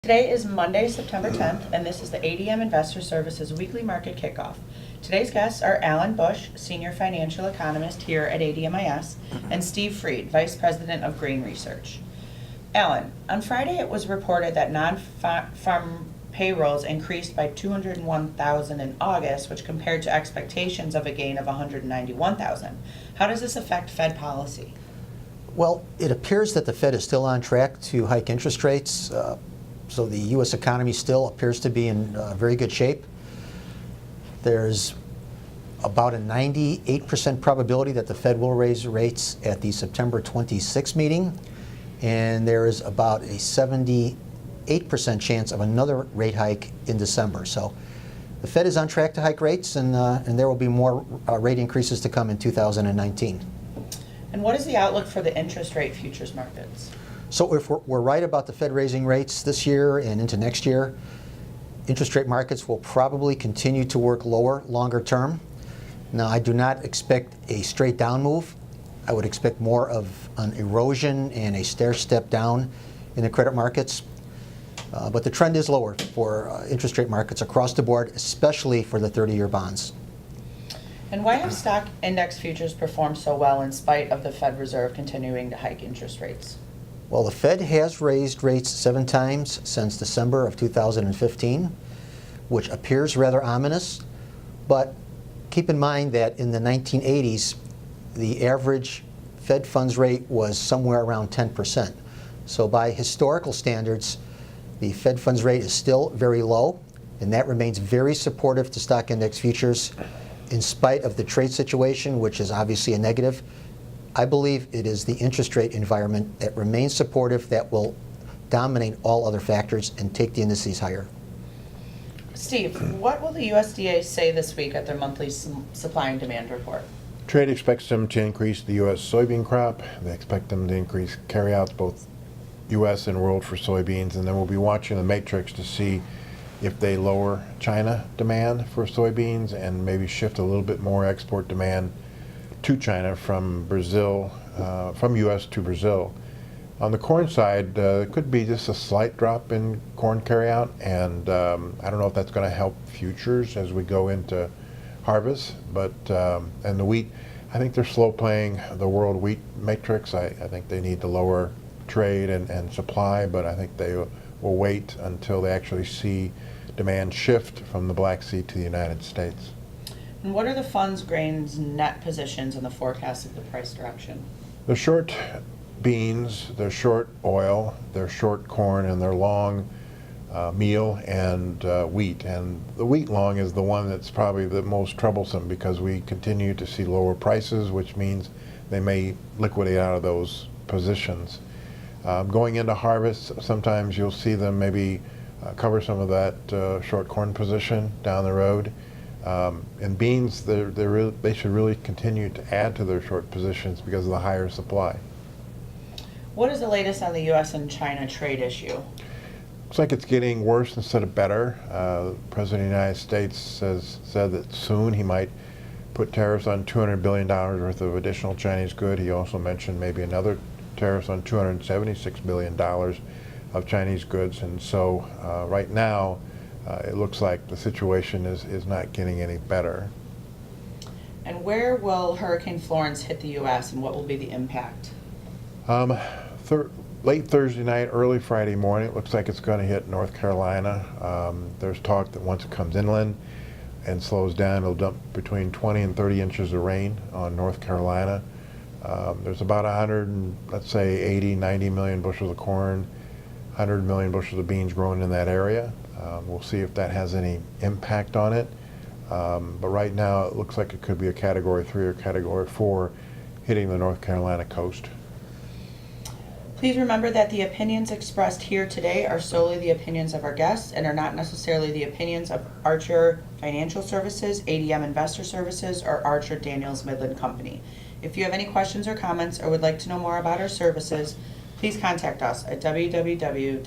Today is Monday, September 10th, and this is the ADM Investor Services Weekly Market Kickoff. Today's guests are Alan Bush, Senior Financial Economist here at ADMIS, and Steve Freed, Vice President of Grain Research. Alan, on Friday it was reported that non-farm payrolls increased by 201,000 in August, which compared to expectations of a gain of 191,000. How does this affect Fed policy? Well, it appears that the Fed is still on track to hike interest rates. So the U.S. economy still appears to be in very good shape. There's about a 98% probability that the Fed will raise rates at the September 26 meeting, and there is about a 78% chance of another rate hike in December. So the Fed is on track to hike rates, and there will be more rate increases to come in 2019. And what is the outlook for the interest rate futures markets? So if we're right about the Fed raising rates this year and into next year, interest rate markets will probably continue to work lower longer term. Now, I do not expect a straight down move. I would expect more of an erosion and a stair step down in the credit markets. But the trend is lower for interest rate markets across the board, especially for the 30-year bonds. And why have stock index futures performed so well in spite of the Fed Reserve continuing to hike interest rates? Well, the Fed has raised rates 7 times since December of 2015, which appears rather ominous. But keep in mind that in the 1980s, the average Fed funds rate was somewhere around 10%. So by historical standards, the Fed funds rate is still very low, and that remains very supportive to stock index futures in spite of the trade situation, which is obviously a negative. I believe it is the interest rate environment that remains supportive that will dominate all other factors and take the indices higher. Steve, what will the USDA say this week at their monthly supply and demand report? Trade expects them to increase the U.S. soybean crop. They expect them to increase carryouts, both U.S. and world, for soybeans. And then we'll be watching the matrix to see if they lower China demand for soybeans and maybe shift a little bit more export demand to China from Brazil, from U.S. to Brazil. On the corn side, it could be just a slight drop in corn carryout, and I don't know if that's going to help futures as we go into harvest. But and the wheat, I think they're slow playing the world wheat matrix. I think they need to lower trade and supply, but I think they will wait until they actually see demand shift from the Black Sea to the United States. And what are the fund's grains net positions in the forecast of the price direction? They're short beans, they're short oil, they're short corn, and they're long meal and wheat. And the wheat long is the one that's probably the most troublesome because we continue to see lower prices, which means they may liquidate out of those positions. Going into harvest, sometimes you'll see them maybe cover some of that short corn position down the road. And beans, they should really continue to add to their short positions because of the higher supply. What is the latest on the U.S. and China trade issue? Looks like it's getting worse instead of better. The President of the United States said that soon he might put tariffs on $200 billion worth of additional Chinese good. He also mentioned maybe another tariffs on $276 billion of Chinese goods. And so right now, it looks like the situation is not getting any better. And where will Hurricane Florence hit the U.S. and what will be the impact? Late Thursday night, early Friday morning, it looks like it's going to hit North Carolina. There's talk that once it comes inland and slows down, it'll dump between 20 and 30 inches of rain on North Carolina. There's about 80, 90 million bushels of corn, 100 million bushels of beans grown in that area. We'll see if that has any impact on it. But right now, it looks like it could be a Category 3 or Category 4 hitting the North Carolina coast. Please remember that the opinions expressed here today are solely the opinions of our guests and are not necessarily the opinions of Archer Financial Services, ADM Investor Services, or Archer Daniels Midland Company. If you have any questions or comments or would like to know more about our services, please contact us at www.admis.com.